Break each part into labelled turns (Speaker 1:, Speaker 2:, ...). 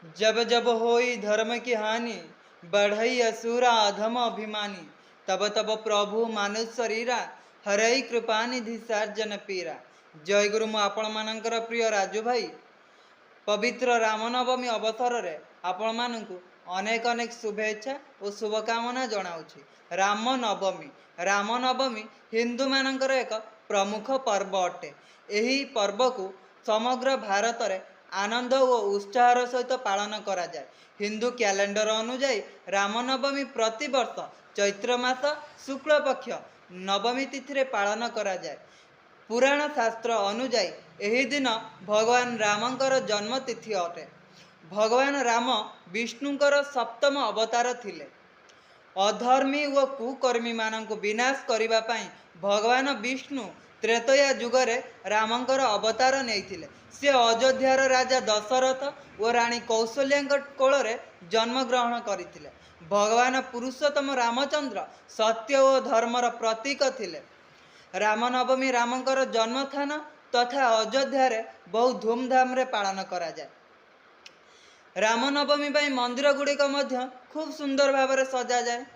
Speaker 1: जब जब होई धर्म की हानि, बढ़ई असुरा अधम अभिमानी। तब तब प्रभु मानुष शरीरा, हरई कृपा निधि सार्जन पीरा। जय गुरु मु आपण मानकर प्रिय राजू भाई। पवित्र रामनवमी अवसर रे आपण मानकु अनेक अनेक शुभेच्छा और शुभकामना जनाऊँगी। रामनवमी हिंदू मानकर एक प्रमुख पर्व अटे। यही पर्व को समग्र भारत रे आनंद और उत्साहर सहित पालन करा जाए। हिंदू कैलेंडर अनुଯାयी रामनवमी प्रतिवर्ष चैत्र मास शुक्ल पक्ष नवमी तिथि पालन करा जाए। पुराण शास्त्र अनुଯାयी यही दिन भगवान रामंकर जन्म तिथि अटे। भगवान राम विष्णुंकर सप्तम अवतार थिले। अधर्मी व कुकर्मी मानक विनाश करने पाई भगवान विष्णु त्रेतया जुगरे रामंकर अवतार नहीं। से अयोध्यार राजा दशरथ और राणी कौशल्या कोल जन्म ग्रहण करते। भगवान पुरुषोत्तम रामचंद्र सत्य और धर्मर प्रतीक थिले। रामनवमी रामंकर जन्म स्थान तथा अयोध्या बहु धूमधाम रे पालन करा जाए। रामनवमी पर मंदिर गुड़िक खूब सुंदर भाव में सजा जाए।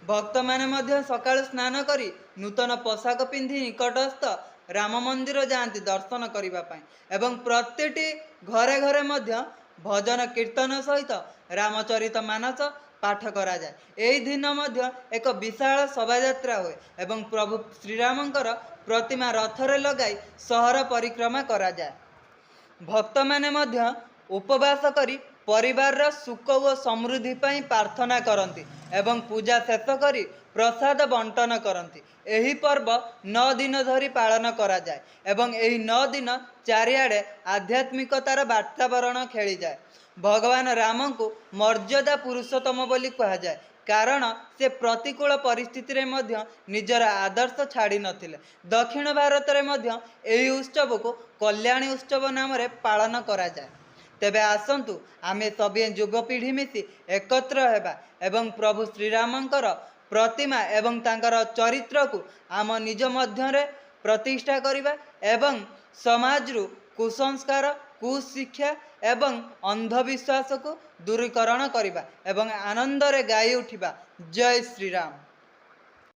Speaker 1: भक्त मैंने सकाल स्नान करी नूतन पोशाक पिंधि निकटस्थ राम मंदिर जाती दर्शन करने एवं प्रत्येकटी घरे घरे भजन कीर्तन सहित रामचरित मानस पाठ करा जाए। यही दिन एक विशाल शोभायात्रा हुए एवं प्रभु श्रीरामंकर प्रतिमा रथरे लगाई सहर परिक्रमा करा जाए। भक्त मैंने उपवास करी परिवार सुख व समृद्धि पाई प्रार्थना करती एवं पूजा शेष करी प्रसाद बंटन करती। यही पर्व 9 दिन धरी पालन करा जाए एवं यही 9 दिन चारिआडे आध्यात्मिकतार वातावरण खेली जाए। भगवान राम को मर्यादा पुरुषोत्तम बोली कहा जाए कारण से प्रतिकूल परिस्थिति रे निजर आदर्श छाड़ी नथिले। दक्षिण भारत रे यही उत्सव को कल्याणी उत्सव नाम रे पालन करा जाए। तेबे आसंतु आमे सभी युवपीढ़ी मिसी एकत्र हेबा एवं प्रभु श्रीरामंकर प्रतिमा एवं तांकर चरित्र को आम निज मध्य प्रतिष्ठा करिबा एवं समाजरू कुसंस्कार कुशिक्षा एवं अंधविश्वास को दूरीकरण करिबा एवं आनंद रे गाई उठिबा। जय श्रीराम।